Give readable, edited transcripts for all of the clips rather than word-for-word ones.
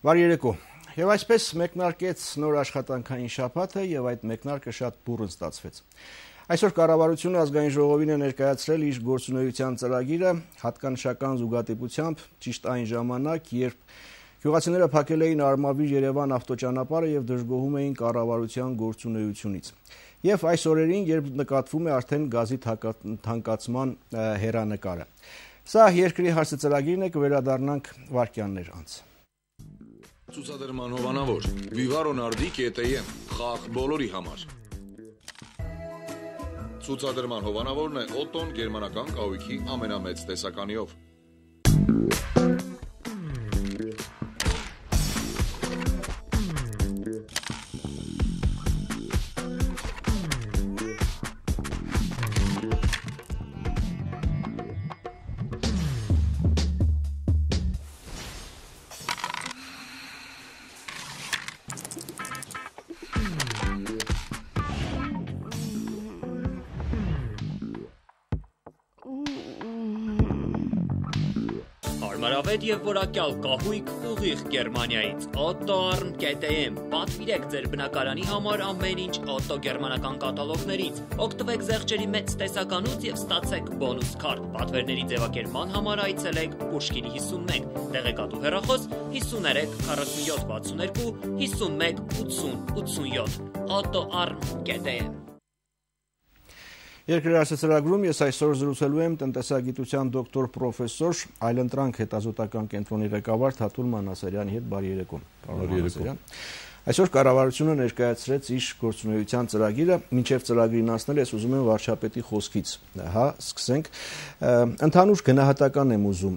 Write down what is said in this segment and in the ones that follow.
Բարի երեկո։ Եվ այսպես մեկնարկեց նոր աշխատանքային շաբաթը եւ այդ մեկնարկը շատ բուռն ստացվեց։ Այսօր կառավարությունը ազգային ժողովին է ներկայացրել իր գործունեության ծրագիրը հատկանշական զուգադիպությամբ ճիշտ այն ժամանակ, երբ գյուղացիները փակել էին Արմավիր-Երևան ավտոճանապարհը եւ դժգոհում էին կառավարության գործունեությունից։ Եվ այս օրերին, երբ նկատվում է արդեն գազի թանկացման հեռանկարը։ Սա երկրի հարցը ծրագիրն է, կվերադառնանք վայրկյաններ անց։ Ցուցադրման հովանավոր Vivaronardi.am խաղ բոլորի համար։ Ցուցադրման հովանավորն է Օտոն գերմանական կահույքի ամենամեծ տեսականիով։ Հարմարավետ եւ որակյալ կահույք ուղիղ Գերմանիայից Otto.am պատվիրեք ձեր բնակարանի համար ամեն ինչ Otto գերմանական կատալոգներից, օգտվեք զեղչերի մեծ տեսականուց եւ ստացեք բոնուս քարտ։ Պատվերների ձևակերպման համար այցելեք Պուշկինի 51, տեղեկատու հեռախոս 53 47 62 51 80 87 Otto.am Երկրի հարցը ծրագրում ես այսօր զրուցելու եմ տնտեսագիտության դոկտոր պրոֆեսոր Այլընտրանք հետազոտական կենտրոնի ղեկավար Թաթուլ Մանասարյանի հետ բարի երեկո։ Բարի երեկո։ Այսօր կառավարությունը ներկայացրեց իր գործունեության ծրագիրը, մինչև ծրագրին անցնել ես ուզում եմ վարչապետի խոսքից, սկսենք։ Ընդհանուր գնահատական եմ ուզում,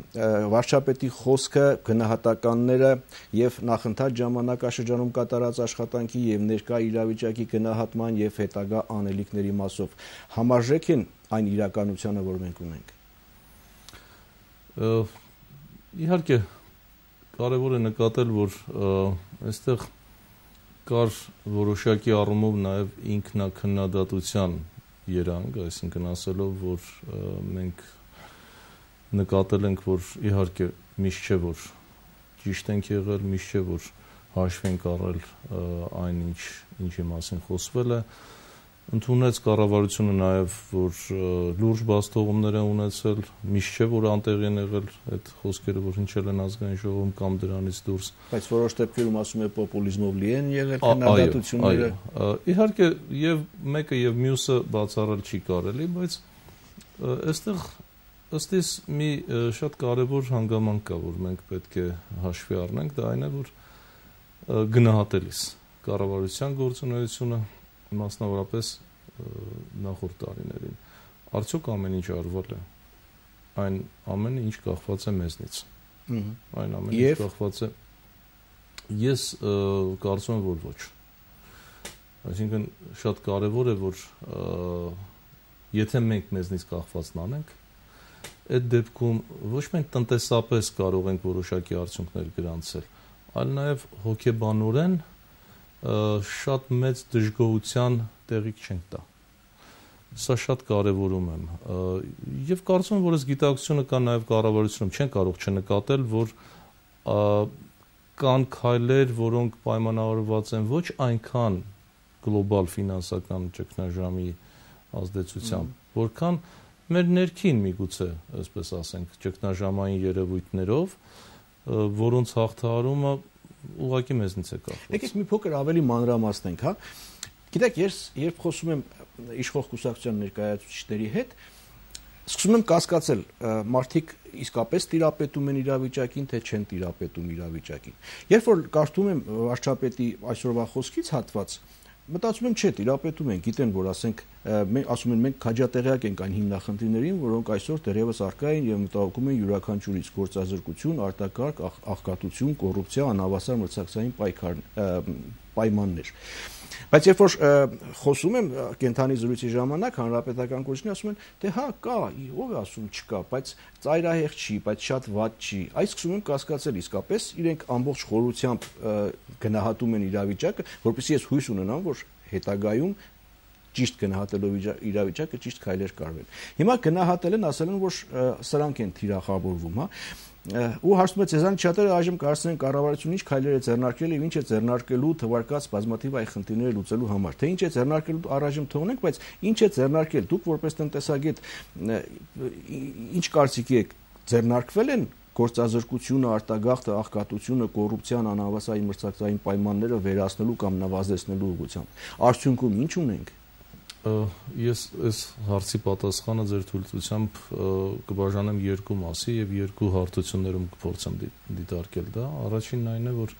վարչապետի խոսքը, գնահատականները եւ նախընթաց ժամանակաշրջանում կատարած աշխատանքի եւ ներկա իրավիճակի գնահատման եւ հետագա անելիքների մասով համարժեք են այն իրականությանը, որ մենք ունենք։ Իհարկե կարևոր է նկատել, որ այստեղ կար որոշակի առումով նաև ինքնակննադատության երանգ, այսինքն ասելով, որ մենք նկատել ենք, որ իհարկե միշտ չէ, որ ճիշտ ենք եղել, միշտ չէ, որ հաշվի ենք առել այն ինչի մասին խոսվել է, ընդունեց կառավարությունը նաև, որ լուրջ բացթողումներ են ունեցել, միշտ չէ, որ անտեղի են եղել այդ խոսքերը, որ հնչել են ազգային ժողովում կամ դրանից դուրս։ Բայց որոշ դեպքերում ասում է պոպուլիզմով լի են եղել քննադատությունները։ Իհարկե, եւ մեկը եւ մյուսը բացառել չի կարելի, բայց այստեղ ըստ իս մի շատ կարևոր հանգամանք կա, որ մենք պետք է հաշվի առնենք, դա այն է, որ գնահատելիս կառավարության գործունեությունը մասնավորապես նախորդ տարիներին արդյոք ամեն ինչ արվել է, այն ամենը ինչ կախված է մեզնից, այն ամենը ինչ կախված է, ես կարծում եմ, որ ոչ, այսինքն շատ կարևոր է, որ եթե մենք մեզնից կախվածն անենք, այդ դեպքում ոչ մենք տնտեսապես կարող ենք որոշակի արդյունքներ գրանցել, այլ նաև հոգեբանորեն շատ մեծ դժգոհության տեղիք չենք տա։ Սա շատ կարևորում եմ։ Եվ կարծում եմ, որ այս գիտակցությունը կա նաև կառավարությունում, չեն կարող չնկատել, որ կան քայլեր, որոնք պայմանավորված են ոչ այնքան գլոբալ ֆինանսական ճգնաժամի ազդեցությամբ, որքան մեր ներքին միգուցե, այսպես ասենք, ճգնաժամային երևույթներով, որոնց հաղթահարումը ուղղակի մեզնից է կախված։ Եկեք մի փոքր ավելի մանրամասնենք, հա։ Գիտեք, ես երբ խոսում եմ իշխող կուսակցության ներկայացուցիչների հետ, սկսում եմ կասկածել, մարդիկ իսկապես տիրապետում են իրավիճակին, թե չեն տիրապետում իրավիճակին։ Երբ որ կարդում եմ վարչապետի այսօրվա խոսքից հատված, մտածում եմ, չէ, տիրապետում են, գիտեն, որ ասում են մենք քաջատեղյակ ենք այն հիմնախնդիրներին, որոնք այսօր դեռևս առկա են եւ մտահոգում են յուրաքանչյուրից՝ գործազրկություն, արտակարգ, աղքատություն, կոռուպցիա, անհավասար մրցակցային պայմաններ։ Բայց երբ որ խոսում եմ կենթանի զրույցի ժամանակ հանրապետական կուսակցությունն ասում են, դե հա կա, ով է ասում չկա, բայց ծայրահեղ չի, բայց շատ վատ չի։ Այս սկսում եմ կասկածել իսկապես իրենք ամբողջ խորությամբ գնահատում են իրավիճակը, որպեսզի ես հույս ունենամ, որ հետագայում ճիշտ գնահատելով իրավիճակը ճիշտ քայլեր կարվել։ Հիմա գնահատել են, ասել են, որ սրանք են թիրախավորվում, հա։ Ու հարցնում է Ցեզան շատերը այժմ կարծեն կառավարությունը ինչ քայլեր է ձեռնարկել եւ ինչ է ձեռնարկելու թվարկած բազմաթիվ այ խնդիրները լուծելու համար, թե ինչ է ձեռնարկելու առայժմ թողնենք, բայց ինչ է ձեռնարկել, դուք որպես տնտեսագետ ինչ կարծիքի եք, ձեռնարկվել են գործազրկությունը, արտագաղթը, աղքատությունը, կոռուպցիան, անհավասար մրցակցային պայմանները վերացնելու կամ նվազեցնելու ուղղությամբ։ Արդյունքում ինչ ունենք։ Ես այս հարցի պատասխանը ձեր թույլտվությամբ կբաժանեմ երկու մասի եւ երկու հարթություններում կփորձեմ դիտարկել դա։ Առաջինն այն է, որ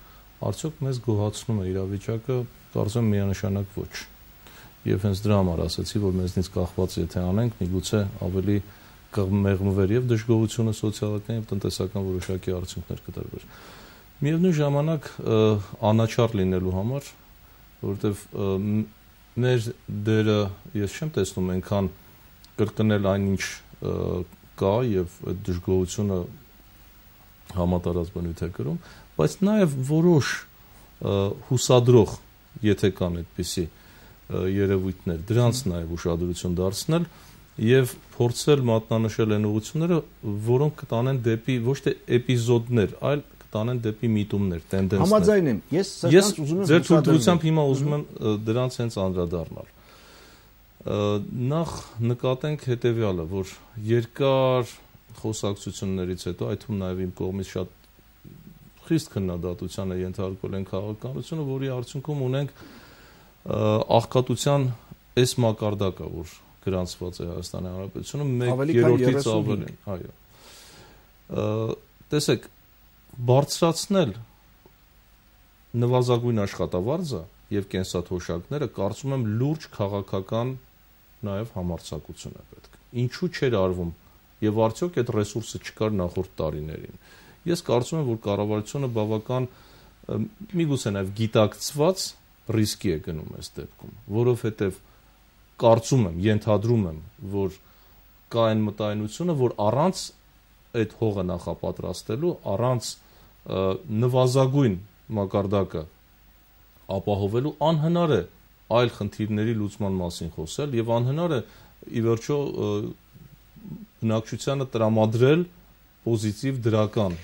արդյոք մեզ գոհացնում է իրավիճակը, կարծում եմ միանշանակ ոչ։ Եվ հենց դրա համար ասացի, որ մեզնից կախված եթե անենք, միգուցե ավելի կմեղմվեր եւ դժգոհությունը սոցիալական եւ տնտեսական որոշակի արդյունքներ կտրվեր։ Միևնույն ժամանակ անաչառ լինելու համար, որովհետեւ մեր դերը ես չեմ տեսնում այնքան կրկնել այնինչ կա եւ այդ դժգոհությունը համատարած բնույթ է կրում, բայց նաեւ որոշ հուսադրող, եթե կան այդպիսի երևույթներ, դրանց նաեւ ուշադրություն դարձնել եւ փորձել մատնանշել այն ուղղությունները, որոնք կտանեն դեպի ոչ թե էպիզոդներ, այլ տանեն դեպի միտումներ, տենդենսներ։ Համաձայն եմ։ Ես ուզում եմ ձեր թույլտվությամբ հիմա ուզում եմ դրանց հենց անդրադառնալ։ Նախ նկատենք հետեւյալը, որ երկար խոսակցություններից հետո, այդ թվում նաև իմ կողմից շատ խիստ քննադատության է ենթարկվել այն քաղաքականությունը, որի արդյունքում ունենք աղքատության այս մակարդակը, որ գրանցված է Հայաստանի Հանրապետությունում, 1/3-ից ավելին, այո։ Տեսեք, բարձրացնել նվազագույն աշխատավարձը եւ կենսաթոշակները կարծում եմ լուրջ քաղաքական նաեւ համարձակություն է պետք։ Ինչու չէր արվում եւ արդյոք այդ ռեսուրսը չկար նախորդ տարիներին։ Ես կարծում եմ, որ կառավարությունը բավական միգուցե նաեւ գիտակցված ռիսկի է գնում այս դեպքում, որովհետեւ կարծում եմ, ենթադրում եմ, որ կա այն մտայնությունը, որ առանց այդ հողը նախապատրաստելու, առանց նվազագույն մակարդակը ապահովելու անհնար է այլ խնդիրների լուծման մասին խոսել եւ անհնար է ի վերջո բնակչությանը տրամադրել պոզիտիվ դրական։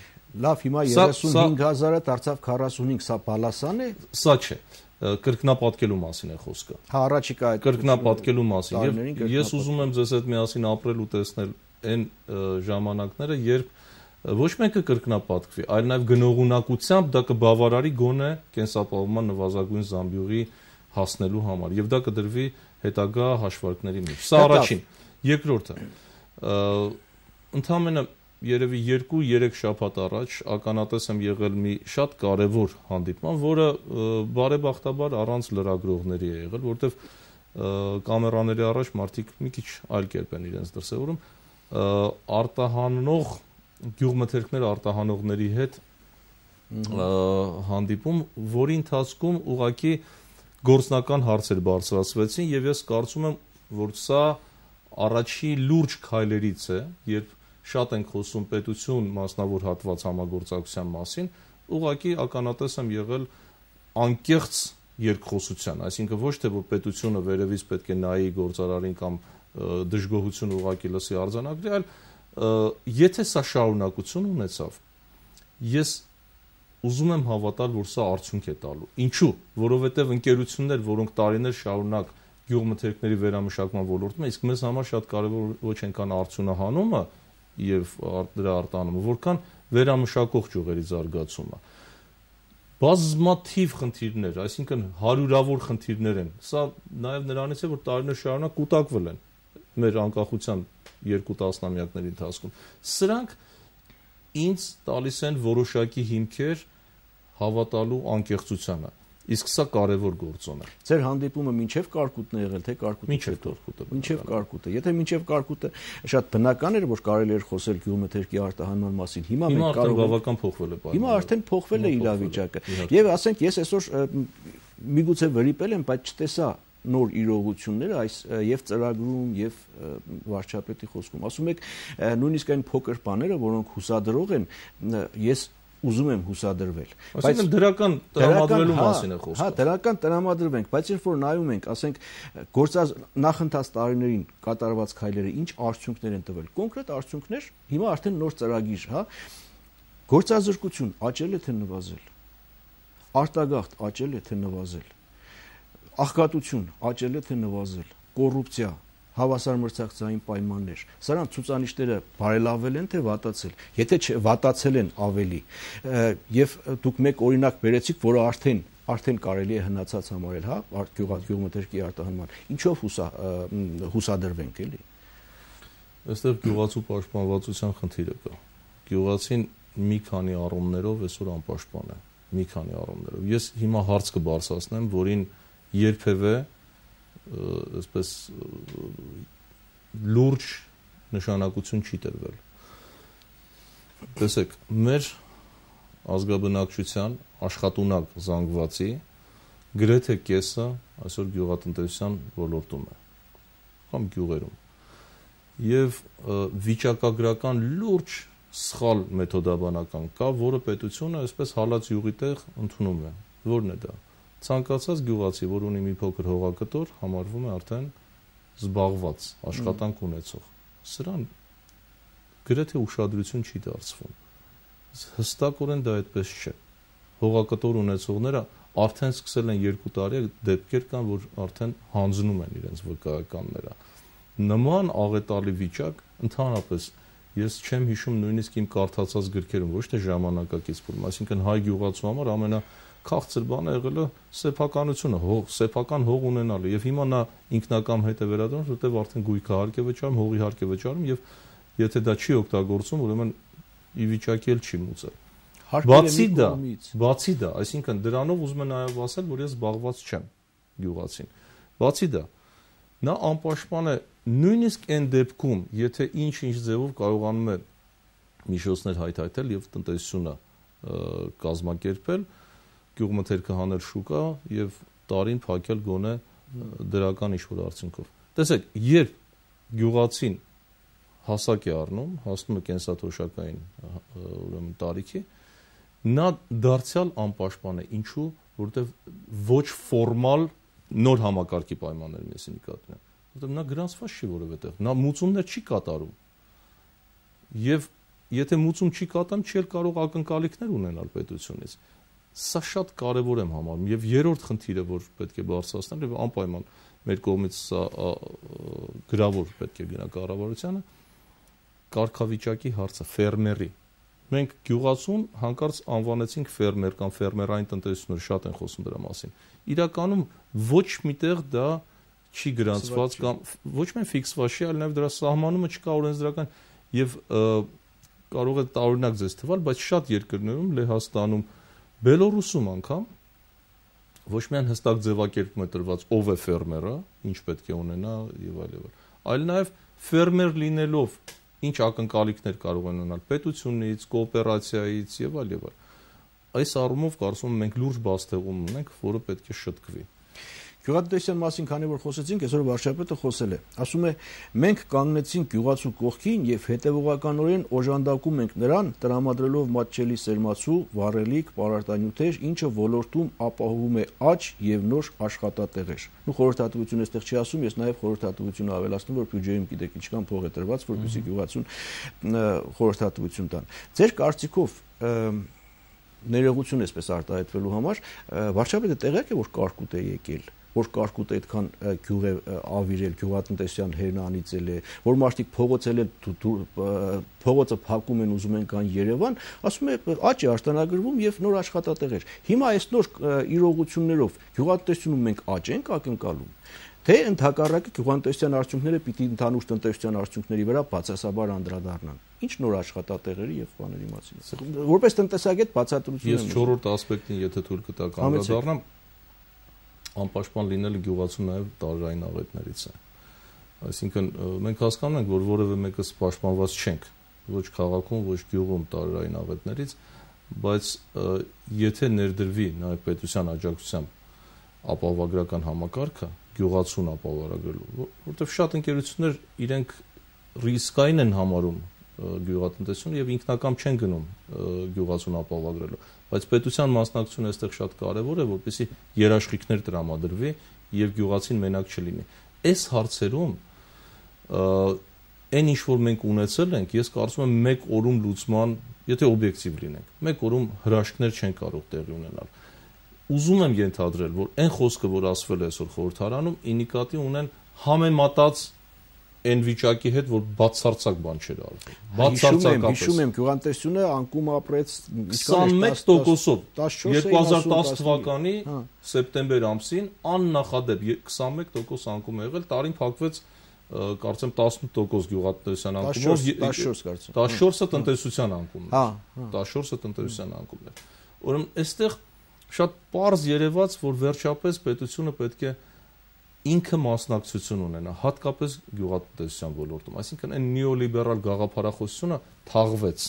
Լավ, հիմա 35000-ը դարձավ 45, սա բալասան է։ Սա չէ, կրկնապատկելու մասին է խոսքը։ Հա, առաջիկա այդ կրկնապատկելու մասին եւ ես ուզում եմ ձեզ հետ միասին ապրել ու տեսնել այն ժամանակները, երբ ոչ մեկը կրկնապատկվի, այլ նաև գնողունակությամբ դա կբավարարի գոնե կենսապահովման նվազագույն զամբյուղի հասնելու համար եւ դա կդրվի հետագա հաշվարկների մեջ։ Սա առաջին։ Երկրորդը, ընդամենը երևի 2-3 շաբաթ առաջ ականատես եմ եղել մի շատ կարևոր հանդիպման, որը բարեբախտաբար առանց լրագրողների է եղել, որովհետեւ կամերաների առաջ մարդիկ մի քիչ այլ կերպ են իրենց դրսևորում, արտահանող գյուղմթերքներ արտահանողների հետ հանդիպում, որի ընթացքում ուղղակի գործնական հարցեր բարձրացվեցին եւ ես կարծում եմ, որ սա առաջի լուրջ քայլերից է, երբ շատ ենք խոսում պետություն մասնավոր հատված համագործակցության մասին, ուղղակի ականատես եմ եղել անկեղծ երկխոսության, այսինքն ոչ թե որ պետությունը վերևից պետք է նայի գործարարին կամ դժգոհություն ուղղակի լսի արձանագրի, այլ եթե սա շարունակություն ունեցավ, ես ուզում եմ հավատալ, որ սա արդյունք է տալու։ Ինչու՞, որովհետև ընկերություններ, որոնք տարիներ շարունակ գյուղմթերքների վերամշակման ոլորտում են, իսկ մեզ համար շատ կարևոր ոչ այնքան արդյունահանումը եւ դրա արտահանումը, որքան վերամշակող ճյուղերի զարգացումը։ Բազմաթիվ խնդիրներ, այսինքն հարյուրավոր խնդիրներ են։ Սա նաեւ նրանից է, որ տարիներ շարունակ կուտակվել են մեր անկախության 2 տասնամյակների ընթացքում։ Սրանք ինձ տալիս են որոշակի հիմքեր հավատալու անկեղծությանը։ Իսկ սա կարևոր գործոն է։ Ձեր հանդիպումը մինչև կարկուտն է եղել, թե կարկուտը հետո։ Մինչև կարկուտը։ Եթե մինչև կարկուտը շատ բնական էր, որ կարելի էր խոսել գյուղմթերքի արտահանման մասին։ Հիմա մենք կարող ենք բավական փոխվել է։ Հիմա արդեն փոխվել է իրավիճակը։ Եվ ասենք ես այսօր միգուցե վրիպել եմ, բայց չտեսա նոր իրողությունները այս եւ ծրագրում եւ վարչապետի խոսքում։ Ասում եք նույնիսկ այն փոքր բաները, որոնք հուսադրող են, ես ուզում եմ հուսադրվել։ Այսինքն դրական տրամադրելու մասին է խոսքը։ Հա, դրական տրամադրվենք, բայց երբ որ նայում ենք, ասենք, նախընթաց տարիներին կատարված քայլերը ինչ արդյունքներ են տվել, կոնկրետ արդյունքներ, հիմա արդեն նոր ծրագիր, հա, գործազրկություն աճել է թե նվազել, արտագաղթ աճել է թե նվազել, աղքատություն աճել է թե նվազել, կոռուպցիա, հավասար մրցակցային պայմաններ, սրանց ցուցանիշները բարելավել են թե վատացել, եթե վատացել են ավելի, եւ դուք մեկ օրինակ բերեցիք, որը արդեն կարելի է հնացած համարել, հա, գյուղմթերքի արտահանման, ինչով հուսադրվենք, էլի։ Այստեղ գյուղացու պաշտպանվածության խնդիրը կա։ Գյուղացին մի քանի առումներով այսօր անպաշտպան է, մի քանի առումներով։ Ես հիմա հարց կբարձրացնեմ, որին երբևէ այսպես լուրջ նշանակություն չի տրվել։ Տեսեք, մեր ազգաբնակչության աշխատունակ զանգվածի գրեթե կեսը այսօր գյուղատնտեսության ոլորտում է, կամ գյուղերում։ Եվ վիճակագրական լուրջ սխալ մեթոդաբանական կա, որը պետությունը այսպես հալած յուղի տեղ ընդունում է։ Որն է դա։ Ցանկացած գյուղացի, որ ունի մի փոքր հողակտոր, համարվում է արդեն զբաղված, աշխատանք ունեցող։ Սրան գրեթե ուշադրություն չի դարձվում։ Հստակորեն դա այդպես չէ։ Հողակտոր ունեցողները արդեն սկսել են 2 տարի դեպքեր կան, որ արդեն հանձնում են իրենց վկայականները։ Նման աղետալի վիճակ ընդհանրապես ես չեմ հիշում նույնիսկ իմ կարդացած գրքերում, ոչ թե ժամանակակից փուլում, այսինքն հայ գյուղացու համար ամենաքաղցր բանը եղել է սեփականությունը, սեփական հող ունենալը, եւ հիմա նա ինքնակամ հետ է վերադառնում, որտեղ արդեն գույքը հարկ է վճարում, հողի հարկ է վճարում, եւ եթե դա չի օգտագործում, ուրեմն ի վիճակի էլ չի մուծել։ Բացի դա, այսինքն դրանով ուզում եմ նաեւ ասել, որ ես զբաղված չեմ գյուղացին։ Բացի դա, նա անպաշտպան է նույնիսկ այն դեպքում, եթե ինչ-ինչ ձևով կարողանում է միջոցներ հայթայթել եւ տնտեսությունը կազմակերպել, գյուղմթերքը հանել շուկա եւ տարին փակել գոնե դրական ինչ-որ արդյունքով։ Տեսեք, երբ գյուղացին հասակ է առնում, հասնում է կենսաթոշակային ուրեմն տարիքի, նա դարձյալ անպաշտպան է, ինչու, որովհետեւ ոչ ֆորմալ նոր համակարգի պայմաններ մեզ նկատվում են, որովհետեւ նա գրանցված չի որևէտեղ, նա մուծումներ չի կատարում։ Եվ եթե մուծում չի կատարում, չի կարող ակնկալիքներ ունենալ պետությունից։ Սա շատ կարևոր եմ համարում եւ երրորդ խնդիրը, որ պետք է բարձրացնել եւ անպայման մեր կողմից սա գրավոր պետք է գնա կառավարությանը, կարգավիճակի հարցը ֆերմերի։ Մենք գյուղացուն հանկարծ անվանեցինք ֆերմեր կամ ֆերմերային տնտեսություն, շատ են խոսում դրա մասին։ Իրականում ոչ միտեղ դա չի գրանցված կամ ոչ միայն ֆիքսված չի, այլ նաեւ դրա սահմանումը չկա օրենսդրական եւ կարող է տարօրինակ ձեզ թվալ, բայց շատ երկրներում, Լեհաստանում, Բելոռուսում անգամ ոչ միայն հստակ ձևակերպում է տրված ով է ֆերմերը, ինչ պետք է ունենա եւ այլն, այլ նաեւ ֆերմեր լինելով ինչ ակնկալիքներ կարող են ունենալ պետությունից, կոոպերացիայից եւ այլն։ Այս առումով կարծում եմ մենք լուրջ բացթեղում ունենք, որը պետք է շտկվի։ Գյուղատնտեսության մասին քանի որ խոսեցինք, այսօր վարչապետը խոսել է։ Ասում է, մենք կանգնեցինք գյուղացու կողքին եւ հետեւողականորեն օժանդակում ենք նրան, տրամադրելով մատչելի սերմացու, վառելիք, պարարտանյութեր, ինչը ոլորտում ապահովում է աճ եւ նոր աշխատատեղեր։ Ու խորհրդատվությունը այստեղ չի ասում, ես նաեւ խորհրդատվությունը ավելացնում, որ բյուջեում գիտեք ինչքան փող է տրված, որպեսզի գյուղացուն խորհրդատվություն տան։ Ձեր կարծիքով ներողություն էսպես արտահայտվելու համար վարչապետը տեղյակ է, որ կարկուտ է եկել, որ կարկուտ այդքան գյուղ է ավիրել, գյուղատնտեսության հերն անիծել է, որ մարդիկ փողոցել են, փողոցը փակում են, ուզում են գան Երևան, ասում է աճ է արտանագրվում եւ նոր աշխատատեղեր։ Հիմա այս նոր իրողություններով գյուղատնտեսությունում մենք աճ ենք ակնկալում, թե ընդհակառակը գյուղատնտեսության արդյունքները պիտի ընդհանուր տնտեսության արդյունքների վրա բացասաբար անդրադառնան։ Ինչ նոր աշխատատեղերի եւ բաների մասին։ Որպես տնտեսագետ բացատրություն եմ։ Ես 4-րդ ասպեկտին, եթե թույլ կտաք անդրադառնամ, անպաշտպան լինելը գյուղացու նաև տարերային աղետներից է։ Այսինքն մենք հասկանում ենք, որ որևէ մեկս պաշտպանված չենք, ոչ քաղաքում, ոչ գյուղում տարերային աղետներից, բայց եթե ներդրվի նաև պետության աջակցությամբ ապահովագրական համակարգը, գյուղացուն ապահովագրելու, որովհետև շատ ընկերություններ իրենք ռիսկային են համարում գյուղատնտեսությունը եւ ինքնակամ չեն գնում գյուղացուն ապահովագրելու, բայց պետության մասնակցությունը այստեղ շատ կարեւոր է, որպեսզի երաշխիքներ տրամադրվի եւ գյուղացին մենակ չլինի։ Այս հարցերում այն ինչ որ մենք ունեցել ենք, ես կարծում եմ մեկ օրում լուծման, եթե օբյեկտիվ լինենք, մեկ օրում հրաշքներ չեն կարող տեղի ունենալ։ Ուզում եմ ենթադրել, որ այն խոսքը, որ ասվել է այսօր խորհրդարանում, ինիկատիվ ունեն համեմատած այն վիճակի հետ, որ բացարձակ բան չէր արվել։ Բացարձակապես։ Հիշում եմ, գյուղատնտեսությունը անկում ապրեց 21%-ով 2010 թվականի սեպտեմբեր ամսին աննախադեպ 21% անկում է եղել, տարին փակվեց կարծեմ 18% գյուղատնտեսության անկումով, 14-ը տնտեսության անկումն էր։ 14-ը տնտեսության անկումն էր։ Ուրեմն այստեղ շատ պարզ երևաց, որ վերջապես պետությունը պետք է ինքը մասնակցություն ունենա, հատկապես գյուղատնտեսության ոլորտում, այսինքն այն նեոլիբերալ գաղափարախոսությունը թաղվեց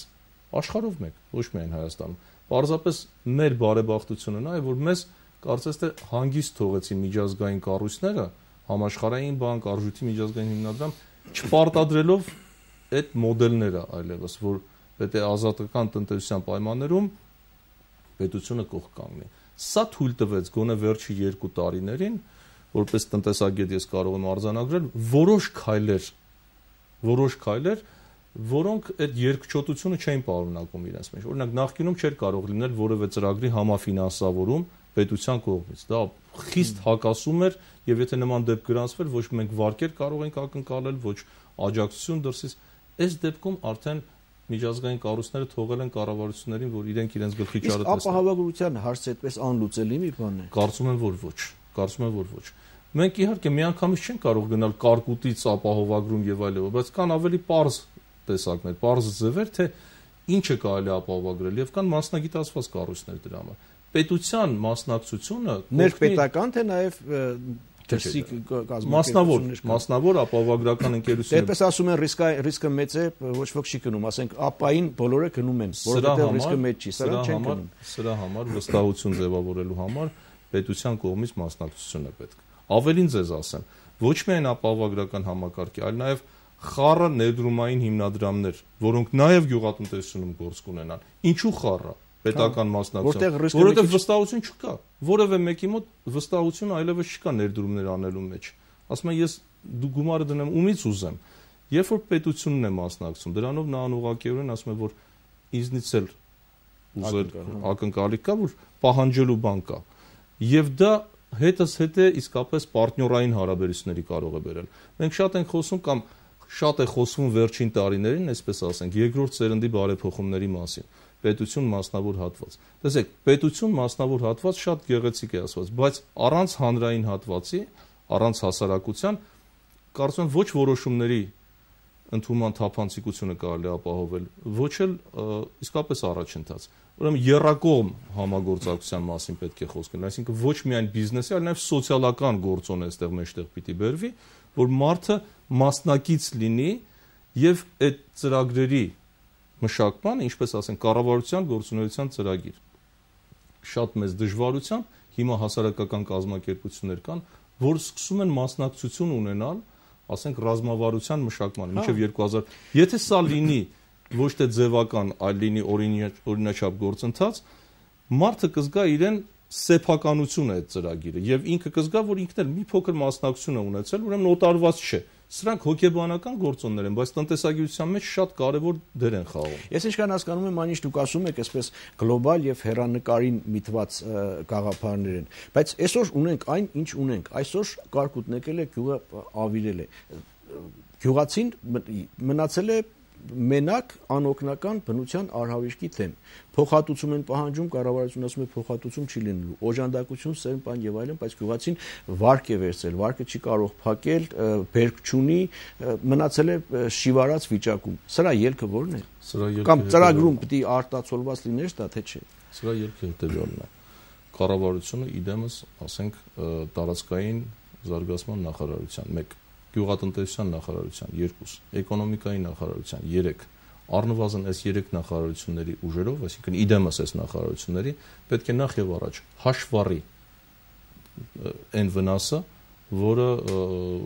աշխարհով մեկ, ոչ միայն Հայաստանում։ Պարզապես մեր բարեբախտությունը նա է, որ մեզ կարծես թե հանգիստ թողեցին միջազգային կառույցները, համաշխարհային բանկ, արժույթի միջազգային հիմնադրամ, չպարտադրելով այդ մոդելները այլևս, որ պետք է ազատական տնտեսության պայմաններում պետությունը կողք կանգնի։ Սա թույլ տվեց գոնե վերջի 2 տարիներին, որպես տնտեսագետ ես կարող եմ արձանագրել որոշ քայլեր, որոնք այդ երկչոտությունը չէին պարունակում իրենց մեջ։ Օրինակ նախկինում չէր կարող լինել որևէ ծրագրի համաֆինանսավորում պետության կողմից։ Դա խիստ հակասում էր, եւ եթե նման դեպք գրանցվեր, ոչ մենք վարկեր կարող ենք ակնկալել, ոչ աջակցություն դրսից։ Այս դեպքում արդեն միջազգային կառույցները թողել են կառավարություններին, որ իրենք իրենց գլխի ճարը տեսնեն։ Իսկ ապահովագրության հարցը այդպես անլուծելի մի բան է։ Կարծում եմ, որ ոչ։ Մենք իհարկե միանգամից չենք կարող գնալ կարկուտից ապահովագրում եւ այլն, բայց կան ավելի պարզ տեսակներ, պարզ ձևեր, թե ինչը կարելի է ապահովագրել եւ կան մասնագիտացված կառույցներ դրա համար։ Պետության մասնակցությունը ներպետական թե նաեւ մասնավոր ապահովագրական ընկերություններ։ Դեպս ասում են ռիսկը մեծ է, ոչ ոք չի գնում, ասենք ապային բոլորը գնում են, որովհետեւ ռիսկը մեծ չի, սրանք չեն գնում։ Սրա համար վստահություն ձևավորելու համար պետության կողմից մասնակցություն է պետք։ Ավելին ձեզ ասեմ, ոչ միայն ապահովագրական համակարգի, այլ նաև խառը ներդրումային հիմնադրամներ, որոնք նաև գյուղատնտեսությունում գործ կունենան։ Ինչու խառը պետական մասնակցություն, որովհետև վստահություն չկա։ Որևէ մեկի մոտ վստահություն այլևս չկա ներդրումներ անելու մեջ։ Ասում եմ, ես դու գումարը դնեմ ումից ուզեմ։ Երբ որ պետությունն է մասնակցում, դրանով նա անուղղակիորեն ասում է, որ ինձնից էլ ակնկալիք կա, որ պահանջելու բան կա։ Եվ դա հետս հետ է իսկապես պարտներային հարաբերությունների կարող է բերել։ Մենք շատ ենք խոսում կամ շատ է խոսվում վերջին տարիներին, այսպես ասենք, երկրորդ սերնդի բարեփոխումների մասին։ Պետություն մասնավոր հատված։ Տեսեք, պետություն մասնավոր հատված շատ գեղեցիկ է ասված, բայց առանց հանրային հատվածի, առանց հասարակության, կարծում եմ ոչ որոշումների ընդունման թափանցիկությունը կարելի ապահովել, ոչ էլ իսկապես առաջընթաց։ Ուրեմն եռակողմ համագործակցության մասին պետք է խոսք լինի, այսինքն ոչ միայն բիզնեսի, այլ նաև սոցիալական գործոն է այստեղ մեջտեղ պիտի բերվի, որ մարդը մասնակից լինի եւ այդ ծրագրերի մշակման, ինչպես ասենք, կառավարության գործունեության ծրագիր։ Շատ մեծ դժվարությամբ հիմա հասարակական կազմակերպություններ կան, որ սկսում են մասնակցություն ունենալ, ասենք, ռազմավարության մշակման, մինչև 2000։ Եթե սա լինի ոչ թե ձևական, այլ լինի օրինաչափ գործընթաց, մարդը կզգա իրեն սեփականություն է այդ ծրագիրը եւ ինքը կզգա, որ ինքն էլ մի փոքր մասնակցություն է ունեցել, ուրեմն օտարված չէ։ Սրանք հոգեբանական գործոններ են, բայց տնտեսագիտության մեջ շատ կարևոր դեր են խաղում։ Ես ինչքան հասկանում եմ, այնինչ դուք ասում եք, այսպես գլոբալ եւ հեռանկարին միտված գաղափարներ են, բայց այսօր ունենք այն, ինչ ունենք։ Այսօր կարկուտն եկել է, գյուղը ավիրել է։ Գյուղացին մնացել է մենակ անօգնական բնության արհավիրքի դեմ։ Փոխհատուցում են պահանջում, կառավարությունը ասում է փոխհատուցում չի լինելու, օժանդակություն, սերն բան եւ այլն, բայց գյուղացին վարկ է վերցրել, վարկը չի կարող փակել, բերք չունի, մնացել է շիվարած վիճակում։ Սրա ելքը ո՞րն է։ Կամ ծրագրում պիտի արտացոլված լիներ դա թե չէ։ Սրա ելքը հետեւյալն է։ Կառավարությունը իդեմս, ասենք, տարածքային զարգացման նախարարության 1, գյուղատնտեսության նախարարության 2, էկոնոմիկայի նախարարության 3, առնվազն այս 3 նախարարությունների ուժերով, այսինքն իդեմս այս նախարարությունների պետք է նախ եւ առաջ հաշվառի այն վնասը, որը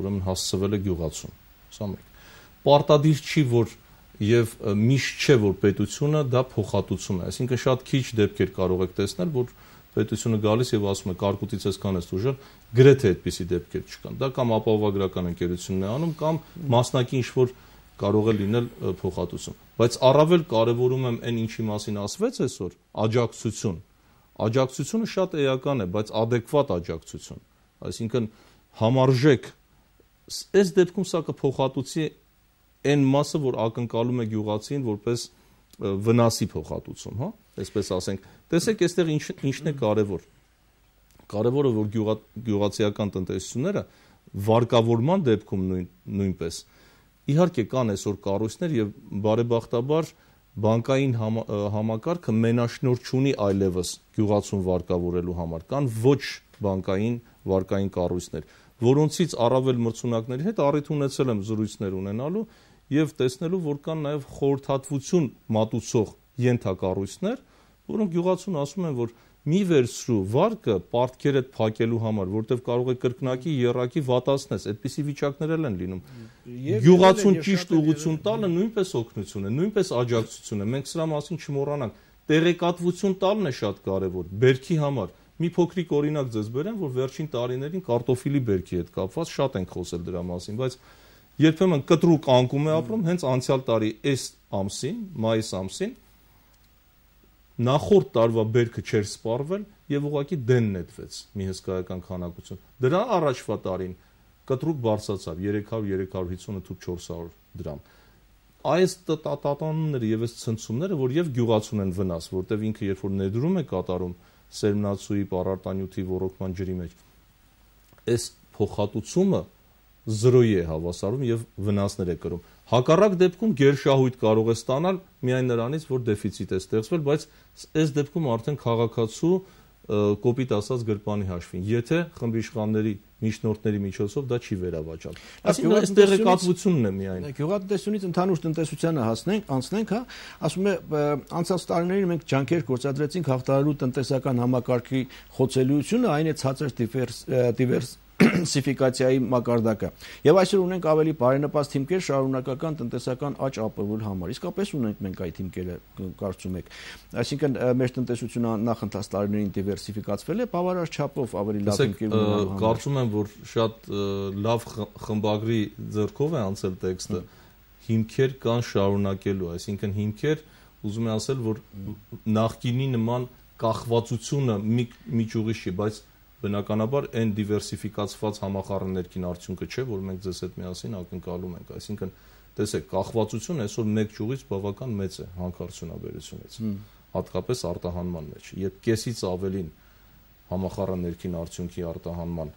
ուրեմն հասցվել է գյուղացուն։ Սա մեկ։ Պարտադիր չի, որ եւ միշտ չէ որ պետությունը դա փոխհատուցում է, այսինքն շատ քիչ դեպքեր կարող եք տեսնել, որ պետությունը գալիս եւ ասում է կարկուտից այսքան է ուժը, գրեթե այդպիսի դեպքեր չկան։ Դա կամ ապահովագրական ընկերությունն է անում, կամ մասնակի ինչ որ կարող է լինել փոխհատուցում։ Բայց առավել կարևորում եմ այն ինչի մասին ասվեց այսօր, աջակցություն։ Աջակցությունը շատ էական է, բայց adekvat աջակցություն։ Այսինքն համարժեք այս դեպքում սա կփոխհատուցի այն մասը, որ ակնկալում է գյուղացին որպես վնասի փոխհատուցում, հա, այսպես ասենք։ Տեսեք, այստեղ ինչն է կարևոր։ Կարևորը որ գյուղացիական տնտեսությունները վարկավորման դեպքում նույնպես իհարկե կան այսօր կառույցներ եւ բարեբախտաբար բանկային համակարգը մենաշնորհ չունի այլևս գյուղացուն վարկավորելու համար, կան ոչ բանկային վարկային կառույցներ, որոնցից առավել մրցունակների հետ առիթ ունեցել եմ զրույցներ ունենալու եւ տեսնելու, որ կան նաեւ խորհրդատվություն մատուցող ենթակառույցներ, որոնք գյուղացուն ասում են, որ մի վերցրու վարկը պարտքերդ փակելու համար, որտեվ կարող է կրկնակի երակի վատացնես, այդպիսի վիճակներ են լինում։ Գյուղացուն ճիշտ ուղղություն տալը նույնպես օգնություն է, նույնպես աջակցություն է։ Մենք սրա մասին չմոռանանք։ Տեղեկատվություն տալն է շատ կարևոր բերքի համար։ Մի փոքրիկ օրինակ ձեզ բերեմ, որ վերջին տարիներին կարտոֆիլի բերքի հետ կապված շատ ենք խոսել դրա մասին, բայց երբեմն կտրուկ անկում է ապրում, հենց անցյալ տարի այս ամսին, մայիս ամսին նախորդ տարվա բերքը չէր սպառվել եւ ուղղակի դեն նետվեց մի հսկայական քանակություն։ Դրա առաջվա տարին կտրուկ բարձրացավ 300-350 դրամ։ Այս տատանումները եւ այս ցնցումները, որ եւ գյուղացուն են վնաս, որտեվ ինքը երբ որ ներդրում է կատարում սերմնացուի, պարարտանյութի ոռոգման ջրի մեջ, այս փոխհատուցումը զրոյի է հավասարում եւ վնասներ է կրում։ Հակառակ դեպքում գերշահույթ կարող է ստանալ միայն նրանից, որ դեֆիցիտ է ստեղծվել, բայց այս դեպքում արդեն քաղաքացու կոպիտ ասած գրպանի հաշվին, եթե խմբի իշխանների միջնորդների միջոցով դա չի վերավաճառ։ Այսինքն այս տեղեկատվությունն է միայն։ Գյուղատնտեսությունից ընդհանուր տնտեսությանը անցնենք, հա, ասում է անցած տարիներին մենք ջանքեր գործադրեցինք հաղթահարելու տնտեսական համակարգի խոցելիությունը, այն է ցածր դիվերսիֆիկացիայի մակարդակը։ Եվ այսօր ունենք ավելի բարենպաստ հիմքեր շարունակական տնտեսական աճ ապրելու համար։ Իսկապես ունենք մենք այդ հիմքերը, կարծում եք։ Այսինքն մեր տնտեսությունը նախընթաց տարիներին դիվերսիֆիկացվել է, բավարար չափով ավելի լավ հիմքեր ունենալու համար։ Կարծում եմ, որ շատ լավ խմբագրի ձեռքով է անցել տեքստը։ Հիմքեր կան շարունակելու, այսինքն հիմքեր, ուզում եմ ասել, որ նախկինի նման կախվածությունը մի ճյուղի չի, բայց բնականաբար այն դիվերսիֆիկացված համախառն ներքին արդյունքը չէ, որ մենք ձեզ հետ միասին ակնկալում ենք, այսինքն տեսեք, կախվածությունը այսօր մեկ ճյուղից բավական մեծ է հանքարդյունաբերությունից, հատկապես արտահանման մեջ, երբ կեսից ավելին համախառն ներքին արդյունքի արտահանման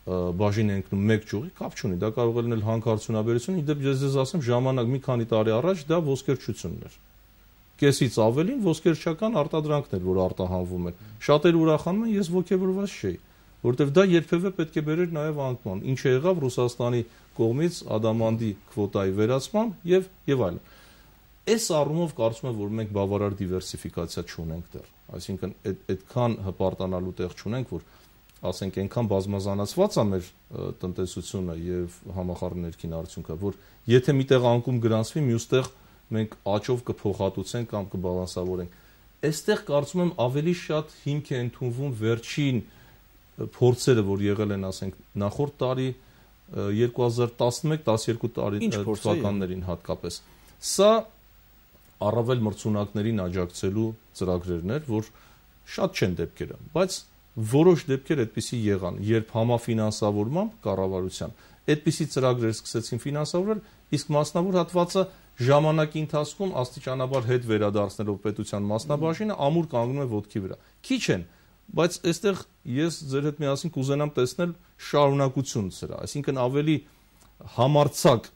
բաժին է ընկնում մեկ ճյուղի, կապ չունի, դա կարող է լինել հանքարդյունաբերություն, իդեպ ես ասեմ ժամանակ մի քանի տարի առաջ դա ոսկերչությունն էր։ Կեսից ավելին ոսկերչական արտադրանքներ, որ արտահանվում են։ Շատերը ուրախանում են, ես ոգևորված չէի, որովհետև դա երբևէ պետք է բերեր նաև անկման։ Ինչը եղավ Ռուսաստանի կողմից ադամանդի քվոտայի վերացման եւ այլն։ Այս առումով կարծում եմ, որ մենք բավարար դիվերսիֆիկացիա չունենք դեռ։ Այսինքն այդքան հպարտանալու տեղ չունենք, որ ասենք այնքան բազմազանացված է մեր տնտեսությունը եւ համախառն ներքին արդյունքը, որ եթե միտեղ անկում գրանցվի, մյուստեղ մենք աճով կփոխհատուցենք կամ կբալանսավորենք։ Այստեղ կարծում եմ ավելի շատ հիմք է ընդունվում վերջին փորձերը, որ եղել են, ասենք, նախորդ տարի 2011-12 թվականներին հատկապես։ Սա առավել մրցունակներին աջակցելու ծրագրերն էր, որ շատ չեն դեպքերը, բայց որոշ դեպքեր այդպիսի եղան, երբ համաֆինանսավորմամբ կառավարության այդպիսի ծրագրեր սկսեցին ֆինանսավորել, իսկ մասնավոր հատվածը ժամանակի ընթացքում աստիճանաբար հետ վերադարձնելով պետության մասնաբաժինը ամուր կանգնում է ոտքի վրա։ Քիչ են, բայց այստեղ ես ձեր հետ միասին կուզենամ տեսնել շարունակություն սրա, այսինքն ավելի համարձակ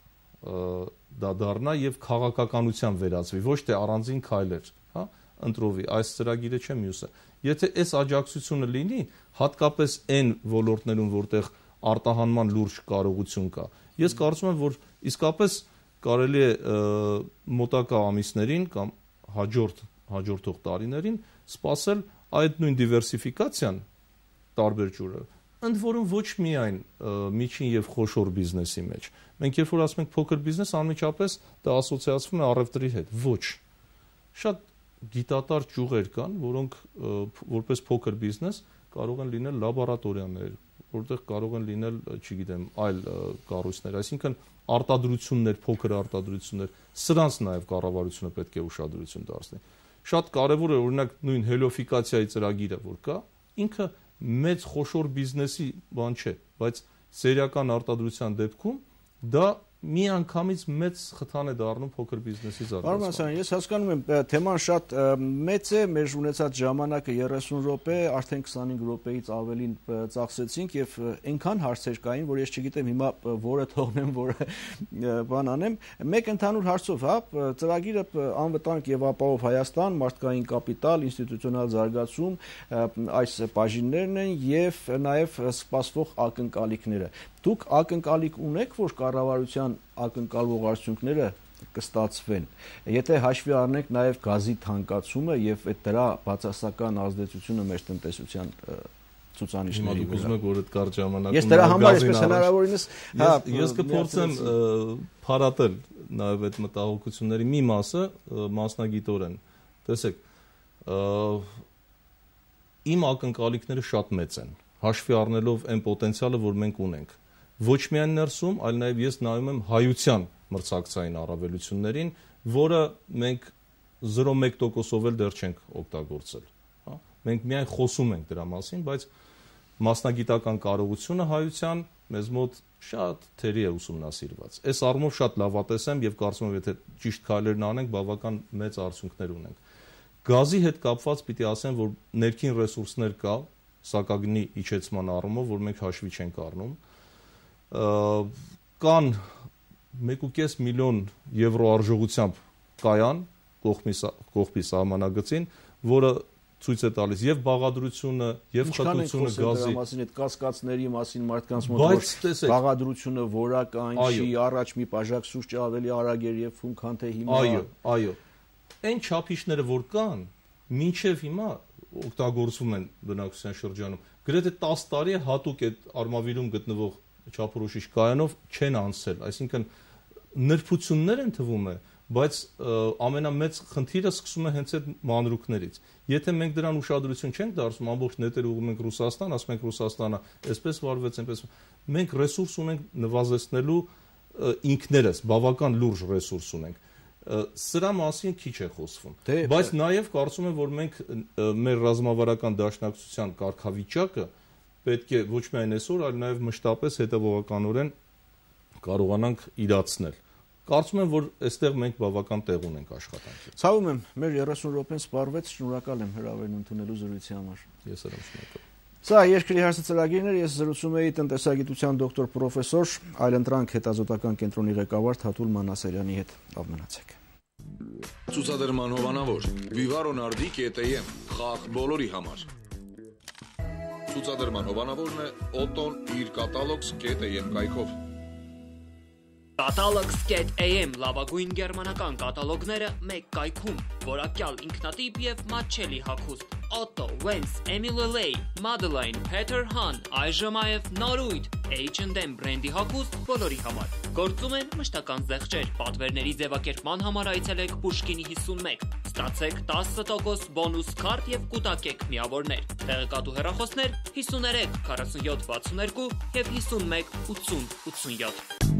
դա դառնա եւ քաղաքականության վերածվի, ոչ թե առանձին քայլեր, հա, ընտրովի, այս ծրագիրը չէ մյուսը։ Եթե այս աջակցությունը լինի, հատկապես այն ոլորտներում, որտեղ արտահանման լուրջ կարողություն կա, ես կարծում եմ, որ իսկապես կարելի է մոտակա ամիսներին կամ հաջորդող տարիներին սպասել այդ նույն դիվերսիֆիկացիան տարբեր ջուրը ընդ որում ոչ միայն միջին եւ խոշոր բիզնեսի մեջ։ Մենք երբ որ ասում ենք փոքր բիզնես, անմիջապես դա ասոցիացվում է առևտրի հետ։ Ոչ։ Շատ գիտատար ճյուղեր կան, որոնք որպես փոքր բիզնես կարող են լինել լաբորատորիաներ, որտեղ կարող են լինել, չգիտեմ, այլ կառույցներ, այսինքն արտադրություններ, փոքր արտադրություններ, սրանց նաև կառավարությունը պետք է ուշադրություն դարձնի։ Շատ կարևոր է օրինակ նույն հելոֆիկացիայի ծրագիրը, որ կա, ինքը մեծ խոշոր բիզնեսի բան չէ, բայց սերիական արտադրության դեպքում դա միանգամից մեծ խթան է դառնում փոքր բիզնեսի զարգացման։ Պարոն Մանսարյան, ես հասկանում եմ, թեման շատ մեծ է, մեր ունեցած ժամանակը 30 րոպե, արդեն 25 րոպեից ավելին ծախսեցինք եւ այնքան հարցեր կային, որ ես չգիտեմ հիմա որը թողնեմ, որը բան անեմ։ Մեկ ընդհանուր հարցով, հա, ծրագիրը անվտանգ եւ ապահով Հայաստան, մարդկային կապիտալ, ինստիտուցիոնալ զարգացում, այս բաժիններն են եւ նաեւ սպասվող ակնկալիքները։ Դուք ակնկալիք ունեք, որ կառավարության ակնկալվող արդյունքները կստացվեն։ Եթե հաշվի առնենք նաև գազի թանկացումը եւ այդ դրա բացասական ազդեցությունը մեր տնտեսության ցուցանիշների վրա։ Ուզում եք, որ այդ կարճ ժամանակում ես դրա համար այսպես հնարավորինս ես կփորձեմ փարատել նաև այդ մտահոգությունների մի մասը մասնագիտորեն։ Տեսեք, իմ ակնկալիքները շատ մեծ են, հաշվի առնելով այն պոտենցիալը, որ մենք ունենք։ Ոչ միայն ներսում, այլ նաև ես նայում եմ հայության մրցակցային առավելություններին, որը մենք 0.1%-ով էլ դեռ չենք օգտագործել, հա։ Մենք միայն խոսում ենք դրա մասին, բայց մասնագիտական կարողությունը հայության մեզ մոտ շատ թերի է ուսումնասիրված։ Այս առումով շատ լավատես եմ եւ կարծում եմ, եթե ճիշտ քայլերն անենք, բավական մեծ արդյունքներ ունենք։ Գազի հետ կապված պիտի ասեմ, որ ներքին ռեսուրսներ կա, սակագնի իջեցման առումով, որ մենք հաշվի չենք առնում։ Կան 1.5 միլիոն եվրո արժողությամբ կայան կողմի սահմանագծին, որը ցույց է տալիս եւ բաղադրությունը եւ խտությունը գազի մասին, այդ կասկածների մասին մարդկանց մոտ, որ բաղադրությունը որակային չի, առաջ մի բաժակ սուրճ ավելի արագ էր եւ ֆուն, քան թե հիմա։ Այո։ Այն չափիչները, որ կան, մինչեւ հիմա օգտագործվում են բնակչության շրջանում, գրեթե 10 տարի է հատուկ այդ արմավիրում գտնվող չափորոշիչ կայանով չեն անցել, այսինքն նրբություններ են թվում է, բայց ամենամեծ խնդիրը սկսում է հենց այդ մանրուքներից։ Եթե մենք դրան ուշադրություն չենք դարձնում, ամբողջ նետերը ուղղում ենք Ռուսաստան, ասում ենք Ռուսաստանը այսպես վարվեց, այնպես, մենք ռեսուրս ունենք նվազեցնելու ինքներս, բավական լուրջ ռեսուրս ունենք։ Սրա մասին քիչ է խոսվում, բայց նաև կարծում եմ, որ մենք մեր ռազմավարական դաշնակցության կարգավիճակը պետք է ոչ միայն այսօր, այլ նաև մշտապես հետևողականորեն կարողանանք իրացնել։ Կարծում եմ, որ այստեղ մենք բավական տեղ ունենք աշխատանքի։ Ցավում եմ, մեր 30 րոպեն սպառվեց, շնորհակալ եմ հրավերն ընդունելու զրույցի համար։ Ես էլ եմ շնորհակալ։ Սա երկրի հարցը ծրագիրներ, ես զրուցում էի տնտեսագիտության դոկտոր պրոֆեսոր, այլընտրանք հետազոտական կենտրոնի ղեկավար Թաթուլ Մանասարյանի հետ։ Լավ մնացեք։ Ցուցադրման հովանավոր vivaronardi.am խաղ բոլորի համար։ Ցուցադրման հովանավորն է Օտոն իր catalogs.am կայքով։ Catalogs.am լավագույն գերմանական կատալոգները մեկ կայքում, որակյալ ինքնատիպ եւ մատչելի հագուստ։ Otto, Vans, Emile Lay, Madeline, Peter Han, այժմ այև նորույթ H&M բրենդի հագուստ բոլորի համար։ Գործում են մշտական զեղչեր, պատվերների ձևակերպման համար այցելեք Պուշկինի 51, ստացեք 10% բոնուս քարտ եւ կուտակեք միավորներ։ Տեղեկատու հեռախոսներ 53 47 62 եւ 51 80 87։